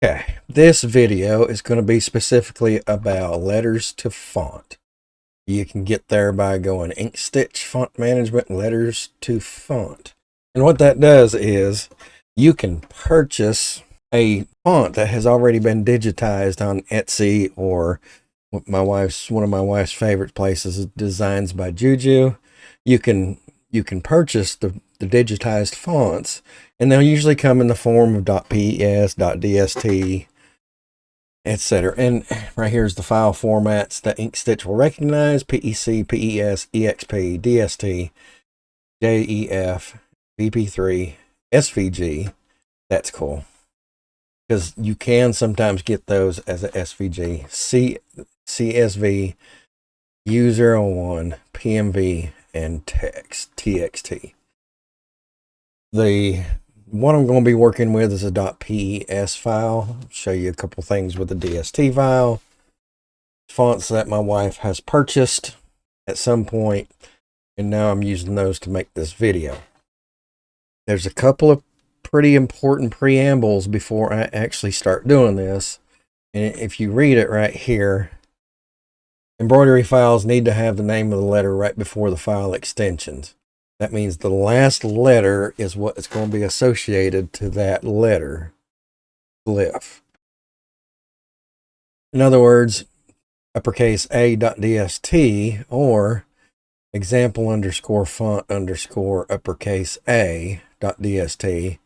Okay, this video is going to be specifically about letters to font. You can get there by going Inkstitch Font Management Letters to Font. And what that does is you can purchase a font that has already been digitized on Etsy or one of my wife's favorite places is Designs by Juju. You can purchase the digitized fonts, and they'll usually come in the form of .pes, .dst, etc. And right here's the file formats that Inkstitch will recognize: PEC, PES, EXP, DST, JEF, BP3, SVG. That's cool, because you can sometimes get those as a SVG, CSV, U01, PMV, and text, TXT. The one I'm going to be working with is a .pes file. I'll show you a couple things with the DST file. Fonts that my wife has purchased at some point, and now I'm using those to make this video. There's a couple of pretty important preambles before I actually start doing this. And if you read it right here, embroidery files need to have the name of the letter right before the file extensions. That means the last letter is what is going to be associated to that letter, glyph. In other words, uppercase A.dst or example underscore font underscore uppercase A.dst.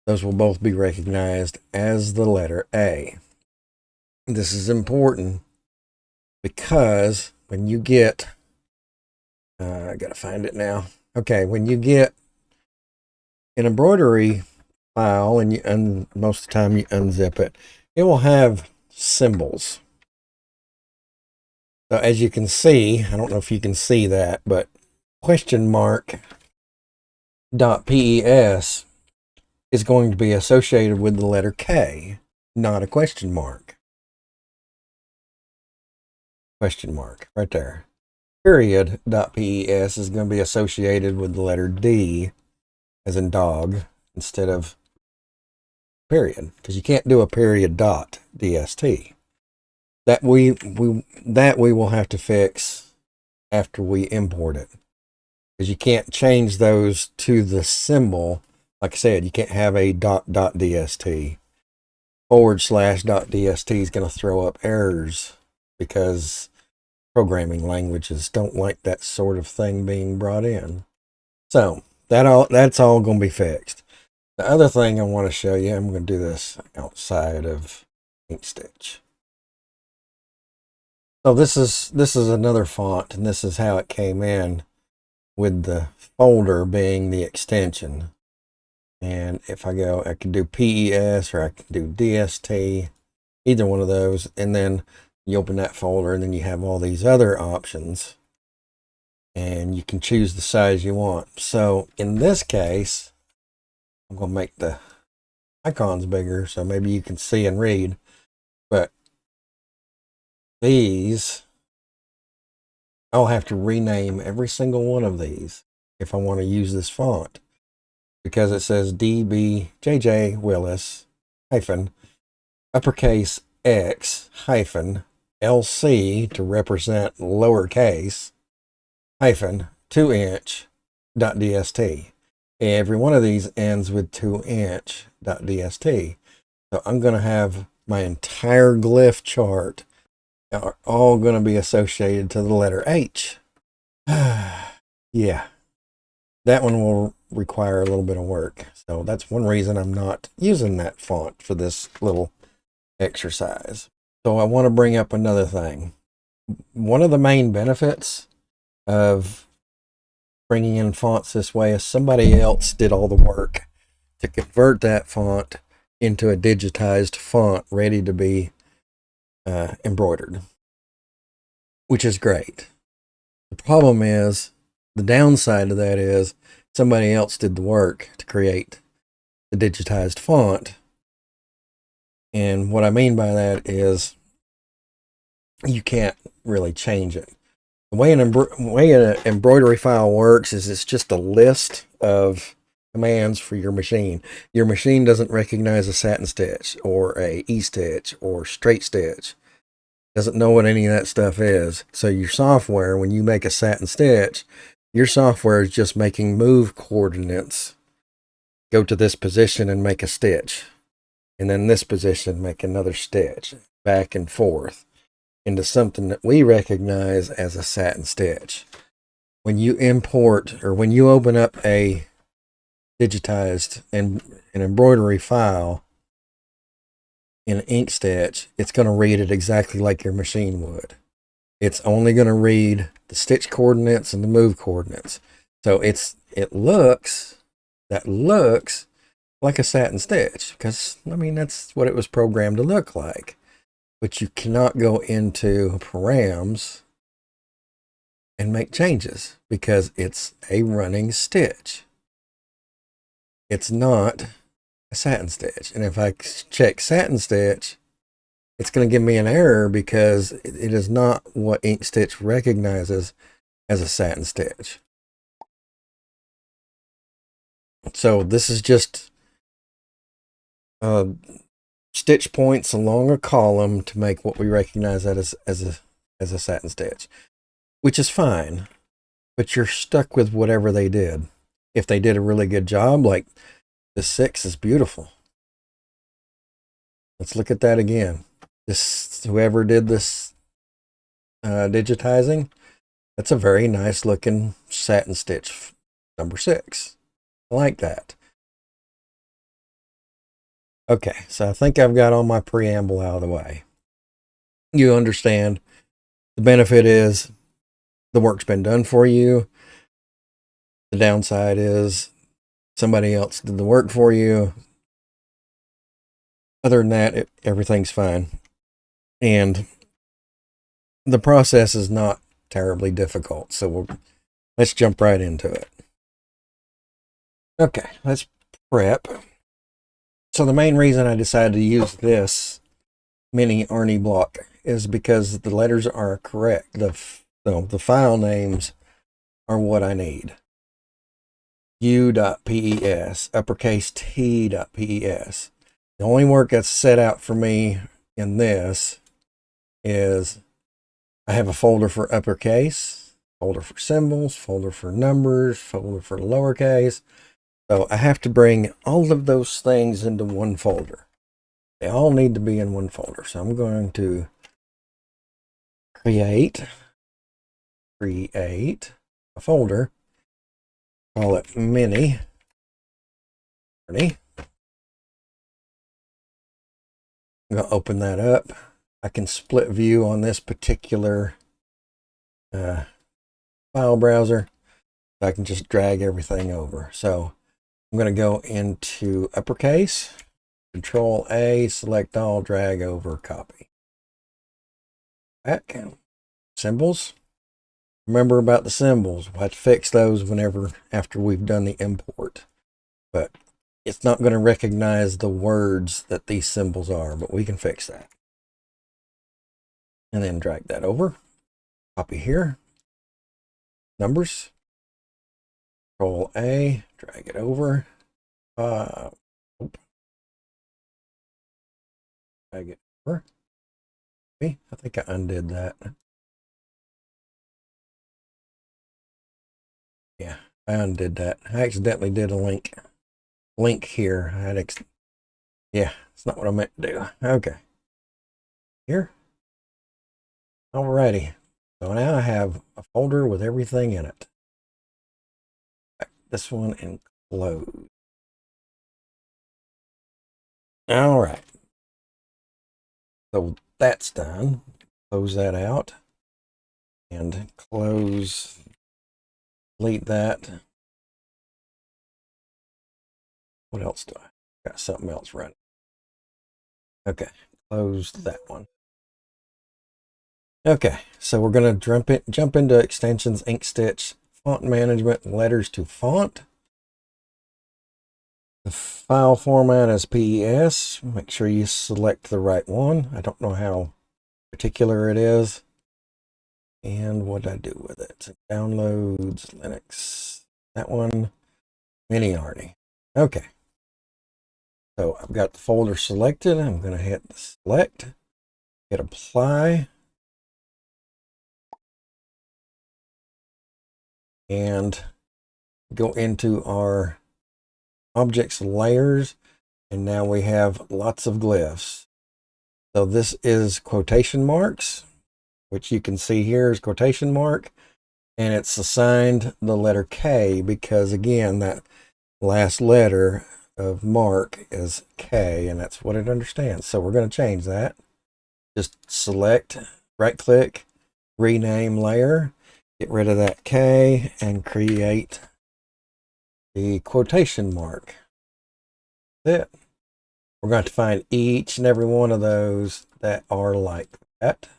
Those will both be recognized as the letter A. This is important because when you get, I gotta find it now. Okay, when you get an embroidery file and most of the time you unzip it, it will have symbols. So as you can see, I don't know if you can see that, but question mark .pes is going to be associated with the letter K, not a question mark. Question mark right there. Period.pes is going to be associated with the letter D, as in dog, instead of period, because you can't do a period dot DST. That we will have to fix after we import it, because you can't change those to the symbol. Like I said, you can't have a .dst. /.dst is going to throw up errors because programming languages don't like that sort of thing being brought in. So that's all going to be fixed. The other thing I want to show you, I'm going to do this outside of Inkstitch. So this is another font, and this is how it came in, with the folder being the extension. And if I go, I can do PES or I can do DST, either one of those, and then you open that folder, and then you have all these other options, and you can choose the size you want. So in this case, I'm going to make the icons bigger so maybe you can see and read. But these, I'll have to rename every single one of these if I want to use this font, because it says DBJJ Willis hyphen uppercase X hyphen LC to represent lowercase hyphen 2-inch .dst. Every one of these ends with 2-inch .dst. So I'm going to have my entire glyph chart are all going to be associated to the letter H. Yeah, that one will require a little bit of work. So that's one reason I'm not using that font for this little exercise. So I want to bring up another thing. One of the main benefits of bringing in fonts this way is somebody else did all the work to convert that font into a digitized font ready to be embroidered, which is great. The problem is, the downside of that is somebody else did the work to create the digitized font. And what I mean by that is you can't really change it. The way an embroidery file works is it's just a list of commands for your machine. Your machine doesn't recognize a satin stitch or a E-stitch or straight stitch. Doesn't know what any of that stuff is. So your software, when you make a satin stitch, your software is just making move coordinates. Go to this position and make a stitch. And then this position, make another stitch. Back and forth into something that we recognize as a satin stitch. When you import or when you open up a digitized and an embroidery file in Inkstitch, it's going to read it exactly like your machine would. It's only going to read the stitch coordinates and the move coordinates. So it looks like a satin stitch, because I mean that's what it was programmed to look like. But you cannot go into params and make changes because it's a running stitch. It's not a satin stitch. And if I check satin stitch, it's going to give me an error because it is not what Inkstitch recognizes as a satin stitch. So this is just stitch points along a column to make what we recognize that as a satin stitch, which is fine, but you're stuck with whatever they did. If they did a really good job, like the 6 is beautiful. Let's look at that again. This, whoever did this digitizing, that's a very nice looking satin stitch, number 6. I like that. Okay, so I think I've got all my preamble out of the way. You understand the benefit is the work's been done for you. The downside is somebody else did the work for you. Other than that, everything's fine. And the process is not terribly difficult. So let's jump right into it. Okay, let's prep. So the main reason I decided to use this mini Arnie block is because the letters are correct. The file names are what I need. U.pes, uppercase T.pes. The only work that's set out for me in this is I have a folder for uppercase, folder for symbols, folder for numbers, folder for lowercase. So I have to bring all of those things into one folder. They all need to be in one folder. So I'm going to create a folder, call it mini Arnie. I'm going to open that up. I can split view on this particular file browser. I can just drag everything over. So I'm going to go into uppercase, Control A, select all, drag over, copy. Back. Symbols. Remember about the symbols. We'll have to fix those after we've done the import. But it's not going to recognize the words that these symbols are, but we can fix that. And then drag that over. Copy here. Numbers. Control A, drag it over. Drag it over. Okay, I think I undid that. Yeah, I undid that. I accidentally did a link here. Yeah, it's not what I meant to do. Okay. Here. Alrighty. So now I have a folder with everything in it. This one and close. All right. So that's done. Close that out and delete that. What else do I got? Something else running. Okay, close that one. Okay, so we're going to jump into extensions, Inkstitch, font management, letters to font. The file format is PES. Make sure you select the right one. I don't know how particular it is. And what did I do with it? Downloads, Linux, that one, mini Arnie. Okay. So I've got the folder selected. I'm going to hit select, hit apply, and go into our objects layers. And now we have lots of glyphs. So this is quotation marks, which you can see here is quotation mark. And it's assigned the letter K because, again, that last letter of mark is K, and that's what it understands. So we're going to change that. Just select, right click, rename layer, get rid of that K, and create the quotation mark. That's it. We're going to find each and every one of those that are like that.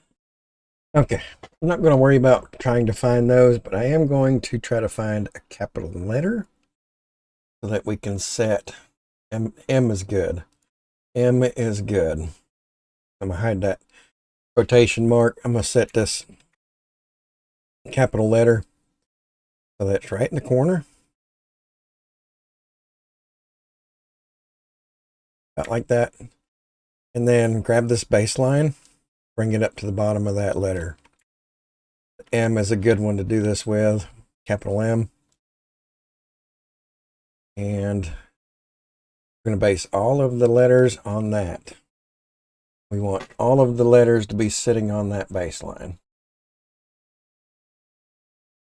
Okay, I'm not going to worry about trying to find those, but I am going to try to find a capital letter so that we can set M. M is good. M is good. I'm going to hide that quotation mark. I'm going to set this capital letter so that's right in the corner. About like that. And then grab this baseline, bring it up to the bottom of that letter. M is a good one to do this with, capital M. And we're going to base all of the letters on that. We want all of the letters to be sitting on that baseline.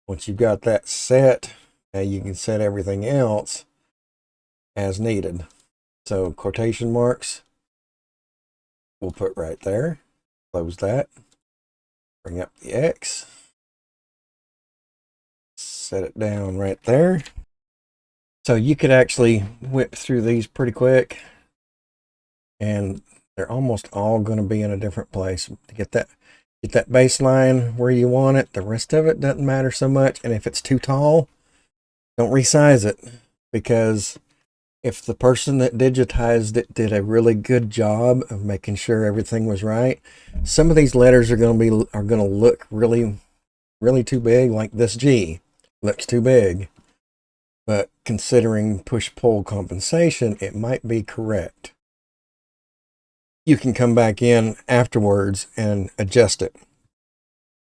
Once you've got that set, now you can set everything else as needed. So quotation marks, we'll put right there. Close that. Bring up the X. Set it down right there. So you could actually whip through these pretty quick, and they're almost all going to be in a different place. To get that baseline where you want it. The rest of it doesn't matter so much. And if it's too tall, don't resize it, because if the person that digitized it did a really good job of making sure everything was right, some of these letters are going to look really, really too big. Like this G looks too big. But considering push-pull compensation, it might be correct. You can come back in afterwards and adjust it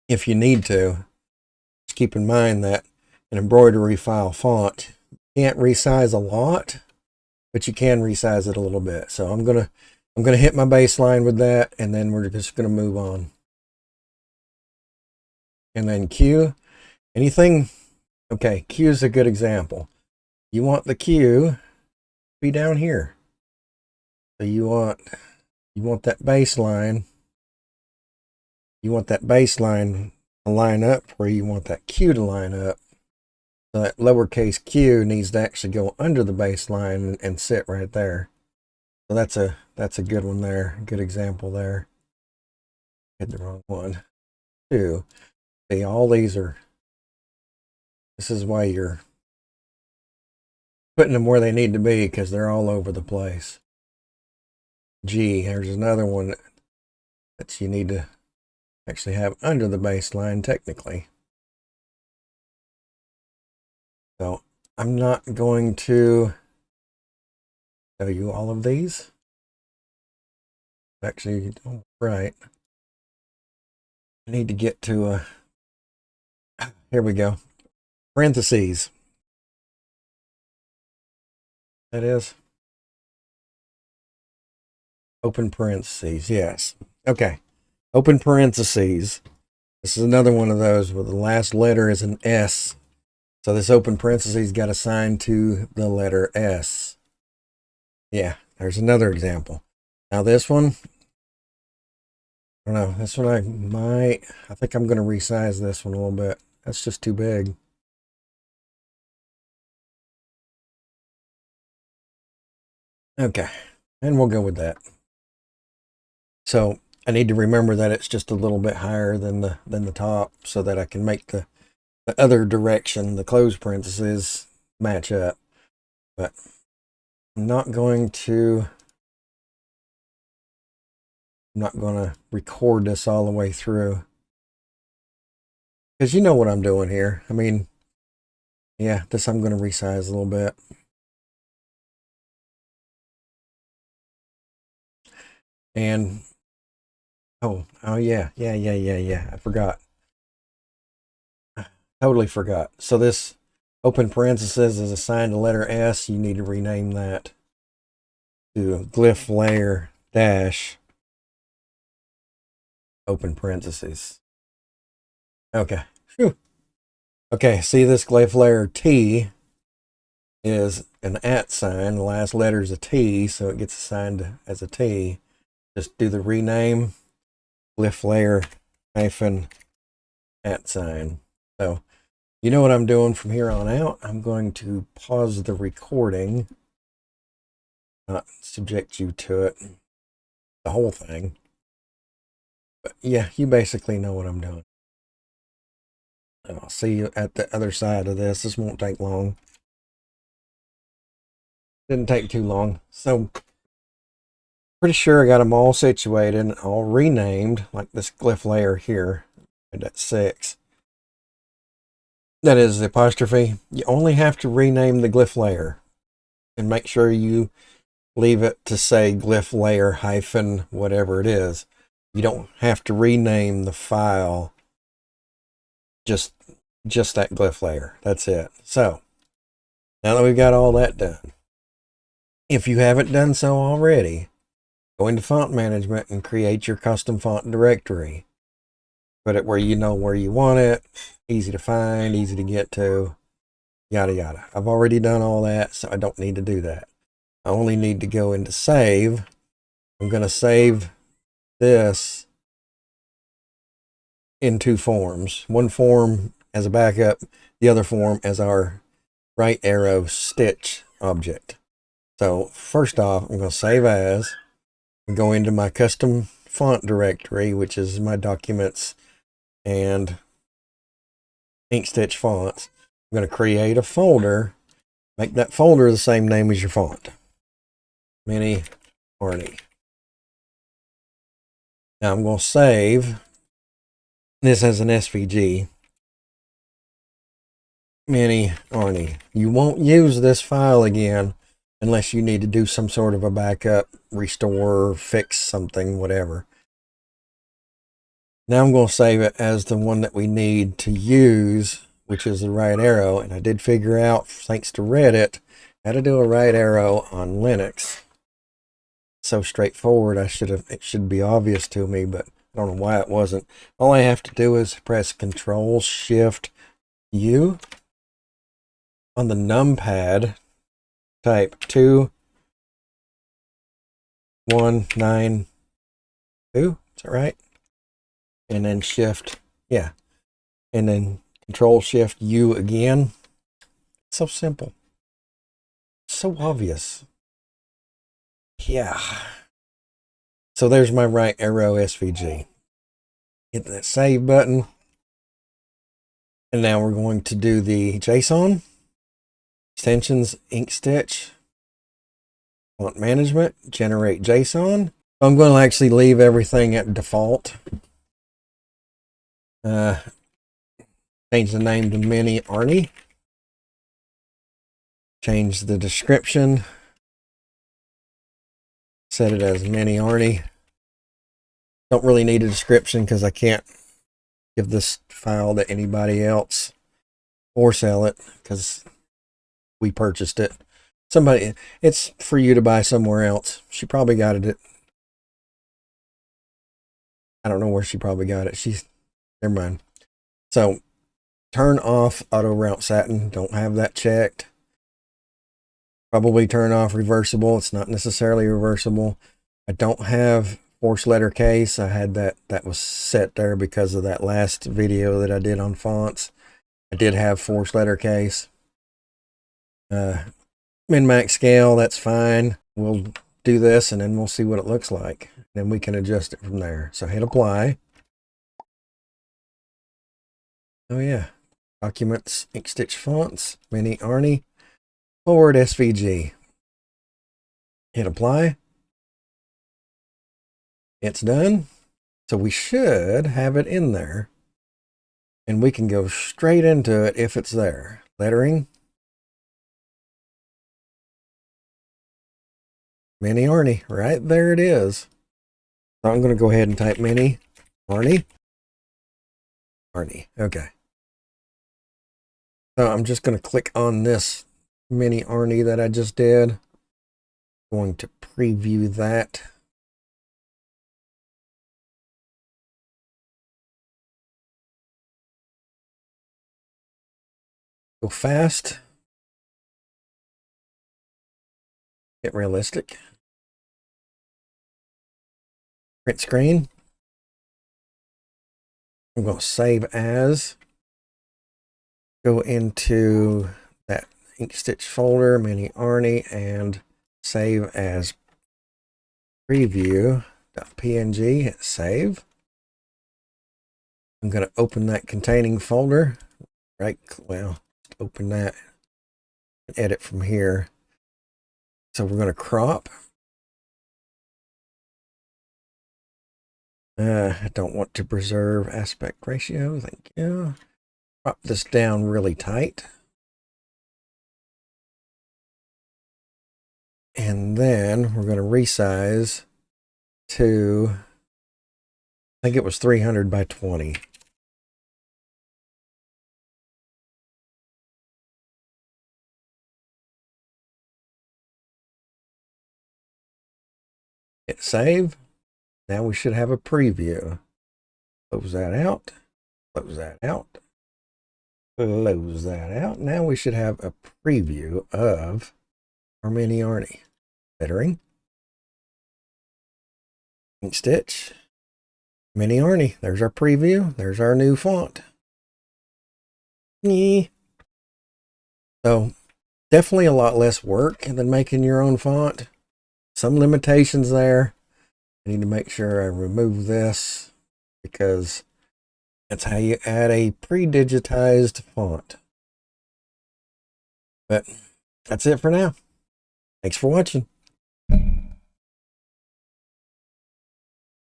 if you need to. Just keep in mind that an embroidery file font can't resize a lot, but you can resize it a little bit. So I'm gonna hit my baseline with that, and then we're just gonna move on. And then Q, anything. Okay, Q is a good example. You want the Q to be down here. So you want that baseline. You want that baseline to line up where you want that Q to line up. So that lowercase q needs to actually go under the baseline and sit right there. So that's a good one there. Good example there. Hit the wrong one. 2. See, all these are. This is why you're putting them where they need to be, because they're all over the place. G, there's another one that you need to actually have under the baseline technically. So I'm not going to show you all of these. Actually, right. I need to get to here we go. Parentheses. That is. Open parentheses, yes. Okay. Open parentheses. This is another one of those where the last letter is an S. So this open parentheses got assigned to the letter S. Yeah, there's another example. Now this one, I don't know. This one I think I'm going to resize this one a little bit. That's just too big. Okay, and we'll go with that. So I need to remember that it's just a little bit higher than the top, so that I can make the other direction, the close parentheses, match up. But I'm not going to record this all the way through, because you know what I'm doing here. I mean, yeah, this I'm going to resize a little bit. And oh yeah. I forgot. Totally forgot. So this open parenthesis is assigned to letter S. You need to rename that to glyph layer dash open parentheses. Okay. Whew. Okay, see this glyph layer T is an @ sign. The last letter is a T, so it gets assigned as a T. Just do the rename glyph layer hyphen @ sign. So you know what I'm doing from here on out. I'm going to pause the recording, not subject you to it, the whole thing. But yeah, you basically know what I'm doing. And I'll see you at the other side of this. This won't take long. Didn't take too long. So pretty sure I got them all situated, all renamed, like this glyph layer here. That's 6. That is the apostrophe. You only have to rename the glyph layer and make sure you leave it to say glyph layer hyphen whatever it is. You don't have to rename the file, just that glyph layer. That's it. So now that we've got all that done, if you haven't done so already, go into font management and create your custom font directory. Put it where you know where you want it, easy to find, easy to get to, yada yada. I've already done all that, so I don't need to do that. I only need to go into save. I'm going to save this in 2 forms. One form as a backup, the other form as our right arrow stitch object. So first off, I'm going to save as, and go into my custom font directory, which is my documents and Inkstitch fonts. I'm going to create a folder, make that folder the same name as your font. Mini Arnie. Now I'm going to save this as an SVG. Mini Arnie. You won't use this file again unless you need to do some sort of a backup, restore, fix something, whatever. Now I'm going to save it as the one that we need to use, which is the right arrow. And I did figure out, thanks to Reddit, how to do a right arrow on Linux. So straightforward, it should be obvious to me, but I don't know why it wasn't. All I have to do is press Control-Shift-U on the numpad, type 2192. Is that right? And then Shift, yeah. And then Control-Shift-U again. It's so simple. So obvious. Yeah. So there's my right arrow SVG. Hit that save button. And now we're going to do the JSON Extensions, Inkstitch, font management, generate JSON. I'm going to actually leave everything at default. Change the name to Mini Arnie. Change the description. Set it as Mini Arnie. Don't really need a description because I can't give this file to anybody else or sell it because we purchased it. It's for you to buy somewhere else. She probably got it. I don't know where she probably got it. Never mind. So turn off auto route satin. Don't have that checked. Probably turn off reversible. It's not necessarily reversible. I don't have force letter case. I had that was set there because of that last video that I did on fonts. I did have force letter case. Min-max scale, that's fine. We'll do this and then we'll see what it looks like. Then we can adjust it from there. So hit apply. Oh yeah. Documents, Inkstitch fonts, Mini Arnie, forward SVG. Hit apply. It's done. So we should have it in there. And we can go straight into it if it's there. Lettering. Mini Arnie. Right there it is. So I'm going to go ahead and type mini Arnie. Arnie. Okay. So I'm just going to click on this mini Arnie that I just did. Going to preview that. Go fast. Get realistic. Print screen. I'm going to save as. Go into that Inkstitch folder, mini Arnie, and save as preview.png. Hit save. I'm going to open that containing folder. Right, well, open that and edit from here. So we're going to crop. I don't want to preserve aspect ratio. Thank you. Crop this down really tight. And then we're going to resize to, I think it was 300 by 20. Hit save. Now we should have a preview. Close that out. Close that out. Close that out. Now we should have a preview of our mini Arnie. Lettering. Inkstitch. Mini Arnie. There's our preview. There's our new font. So definitely a lot less work than making your own font. Some limitations there. I need to make sure I remove this because that's how you add a pre-digitized font. But that's it for now. Thanks for watching.